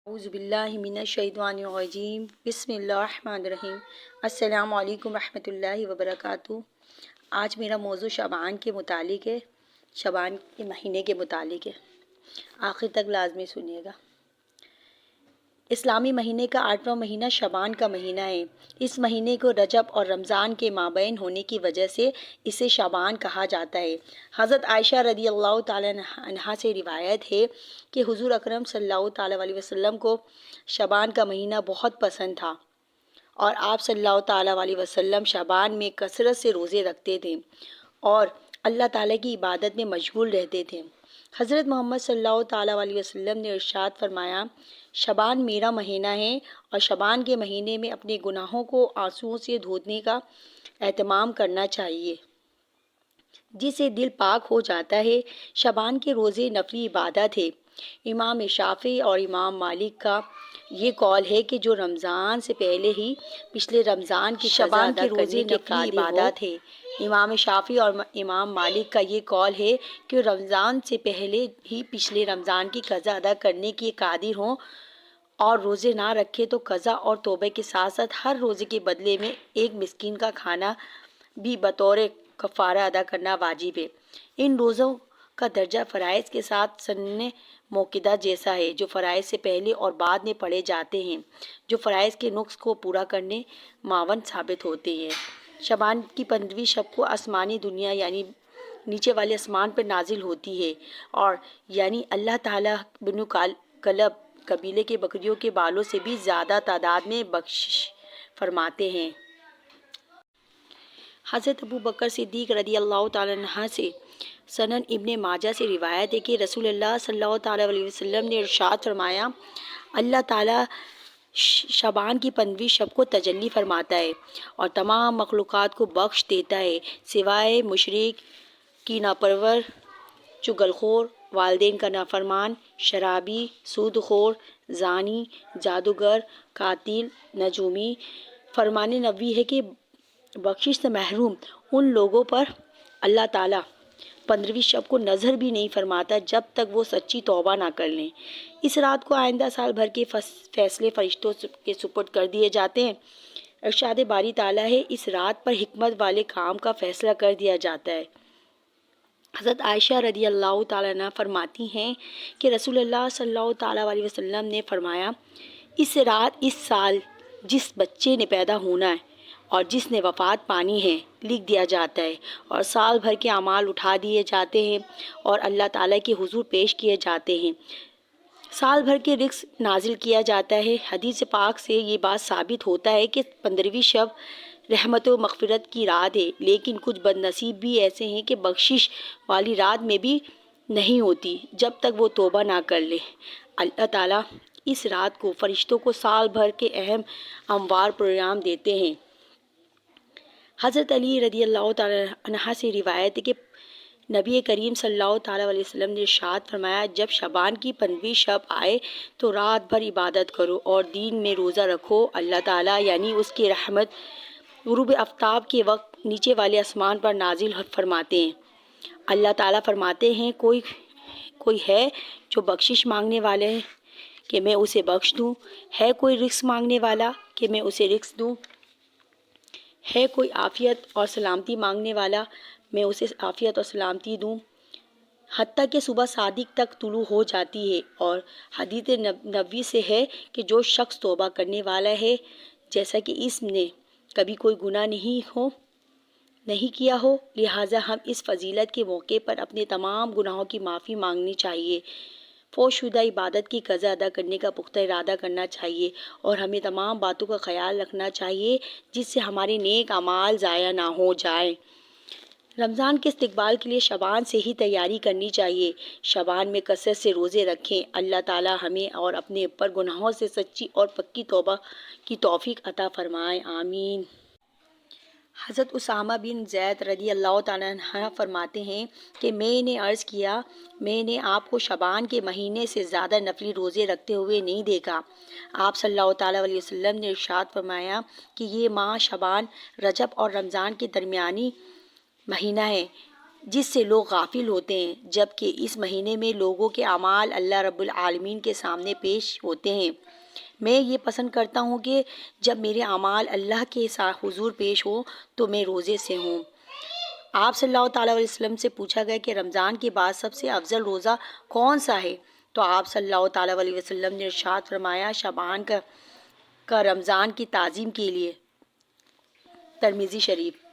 اعوذ باللہ من الشیطان الرجیم بسم اللہ الرحمن الرحیم السلام علیکم ورحمۃ اللہ وبرکاتہ۔ آج میرا موضوع شعبان کے متعلق ہے، شعبان کے مہینے کے متعلق ہے، آخر تک لازمی سنیے گا۔ اسلامی مہینے کا 8واں مہینہ شعبان کا مہینہ ہے۔ اس مہینے کو رجب اور رمضان کے مابین ہونے کی وجہ سے اسے شعبان کہا جاتا ہے۔ حضرت عائشہ رضی اللہ تعالیٰ عنہا سے روایت ہے کہ حضور اکرم صلی اللہ تعالیٰ علیہ وسلم کو شعبان کا مہینہ بہت پسند تھا اور آپ صلی اللہ تعالیٰ علیہ وسلم شعبان میں کثرت سے روزے رکھتے تھے اور اللہ تعالیٰ کی عبادت میں مشغول رہتے تھے۔ حضرت محمد صلی اللہ تعالیٰ علیہ وسلم نے ارشاد فرمایا، شعبان میرا مہینہ ہے اور شعبان کے مہینے میں اپنے گناہوں کو آنسوؤں سے دھونے کا اہتمام کرنا چاہیے، جس سے دل پاک ہو جاتا ہے۔ شعبان کے روزے نفلی عبادت ہے۔ امام شافعی اور امام مالک کا یہ قول ہے کہ جو رمضان سے پہلے ہی پچھلے رمضان کی قضا ادا کرنے کے قادر عبادت ہے۔ امام شافعی اور امام مالک کا یہ قول ہے کہ رمضان سے پہلے ہی پچھلے رمضان کی قضا ادا کرنے کے قادر ہوں اور روزے نہ رکھے تو قضا اور توبہ کے ساتھ ساتھ ہر روزے کے بدلے میں ایک مسکین کا کھانا بھی بطور کفارہ ادا کرنا واجب ہے۔ ان روزوں کا درجہ فرائض کے ساتھ سنن موقدہ جیسا ہے، جو فرائض سے پہلے اور بعد میں پڑھے جاتے ہیں، جو فرائض کے نقص کو پورا کرنے معاون ثابت ہوتے ہیں۔ شعبان کی 15ویں شب کو آسمانی دنیا یعنی نیچے والے آسمان پر نازل ہوتی ہے اور یعنی اللہ تعالیٰ بنو کلب قبیلے کے بکریوں کے بالوں سے بھی زیادہ تعداد میں بخشش فرماتے ہیں۔ حضرت ابو بکر صدیق رضی اللہ تعالیٰ عنہ سے سنن ابن ماجہ سے روایت ہے کہ رسول اللہ صلی اللہ تعالیٰ علیہ وسلم نے ارشاد فرمایا، اللہ تعالیٰ شعبان کی 15ویں شب کو تجلی فرماتا ہے اور تمام مخلوقات کو بخش دیتا ہے سوائے مشرک، کینہ پرور، چغل خور، والدین کا نافرمان، شرابی، سود خور، زانی، جادوگر، قاتل، نجومی۔ فرمان نبوی ہے کہ بخشش سے محروم ان لوگوں پر اللہ تعالیٰ 15ویں شب کو نظر بھی نہیں فرماتا جب تک وہ سچی توبہ نہ کر لیں۔ اس رات کو آئندہ سال بھر کے فیصلے فرشتوں کے سپرد کر دیے جاتے ہیں۔ ارشاد باری تعالیٰ ہے، اس رات پر حکمت والے کام کا فیصلہ کر دیا جاتا ہے۔ حضرت عائشہ رضی اللہ تعالیٰ عنہ فرماتی ہیں کہ رسول اللہ صلی اللہ تعالیٰ علیہ وسلم نے فرمایا، اس رات اس سال جس بچے نے پیدا ہونا ہے اور جس نے وفات پانی ہے لکھ دیا جاتا ہے اور سال بھر کے اعمال اٹھا دیے جاتے ہیں اور اللہ تعالیٰ کے حضور پیش کیے جاتے ہیں، سال بھر کے رزق نازل کیا جاتا ہے۔ حدیث پاک سے یہ بات ثابت ہوتا ہے کہ 15ویں شب رحمت و مغفرت کی رات ہے، لیکن کچھ بد نصیب بھی ایسے ہیں کہ بخشش والی رات میں بھی نہیں ہوتی جب تک وہ توبہ نہ کر لے۔ اللہ تعالیٰ اس رات کو فرشتوں کو سال بھر کے اہم امور پروگرام دیتے ہیں۔ حضرت علی رضی اللہ تعالیٰ عنہ سے روایت ہے کہ نبی کریم صلی اللہ تعالیٰ علیہ وسلم نے ارشاد فرمایا، جب شعبان کی 15ویں شب آئے تو رات بھر عبادت کرو اور دین میں روزہ رکھو۔ اللہ تعالیٰ یعنی اس کی رحمت غروب آفتاب کے وقت نیچے والے آسمان پر نازل فرماتے ہیں۔ اللہ تعالیٰ فرماتے ہیں، کوئی ہے جو بخشش مانگنے والا ہے کہ میں اسے بخش دوں، ہے کوئی رزق مانگنے والا کہ میں اسے رزق دوں، ہے کوئی عافیت اور سلامتی مانگنے والا میں اسے عافیت اور سلامتی دوں، حتیٰ کہ صبح صادق تک طلوع ہو جاتی ہے۔ اور حدیث نبوی سے ہے کہ جو شخص توبہ کرنے والا ہے جیسا کہ اس نے کبھی کوئی گناہ نہیں کیا ہو، لہٰذا ہم اس فضیلت کے موقع پر اپنے تمام گناہوں کی معافی مانگنی چاہیے، فوت شدہ عبادت کی قضا ادا کرنے کا پختہ ارادہ کرنا چاہیے اور ہمیں تمام باتوں کا خیال رکھنا چاہیے جس سے ہمارے نیک اعمال ضائع نہ ہو جائیں۔ رمضان کے استقبال کے لیے شعبان سے ہی تیاری کرنی چاہیے۔ شعبان میں کثرت سے روزے رکھیں۔ اللہ تعالیٰ ہمیں اور اپنے اوپر گناہوں سے سچی اور پکی توبہ کی توفیق عطا فرمائے، آمین۔ حضرت اسامہ بن زید رضی اللہ تعالیٰ عنہ فرماتے ہیں کہ میں نے عرض کیا، میں نے آپ کو شعبان کے مہینے سے زیادہ نفلی روزے رکھتے ہوئے نہیں دیکھا۔ آپ صلی اللہ تعالیٰ علیہ وسلم نے ارشاد فرمایا کہ یہ ماہ شعبان، رجب اور رمضان کے درمیانی مہینہ ہے، جس سے لوگ غافل ہوتے ہیں، جبکہ اس مہینے میں لوگوں کے اعمال اللہ رب العالمین کے سامنے پیش ہوتے ہیں۔ میں یہ پسند کرتا ہوں کہ جب میرے اعمال اللہ کے حضور پیش ہوں تو میں روزے سے ہوں۔ آپ صلی اللہ تعالیٰ علیہ وسلم سے پوچھا گیا کہ رمضان کے بعد سب سے افضل روزہ کون سا ہے؟ تو آپ صلی اللہ تعالیٰ علیہ وسلم نے ارشاد فرمایا، شعبان کا رمضان کی تعظیم کے لیے۔ ترمذی شریف۔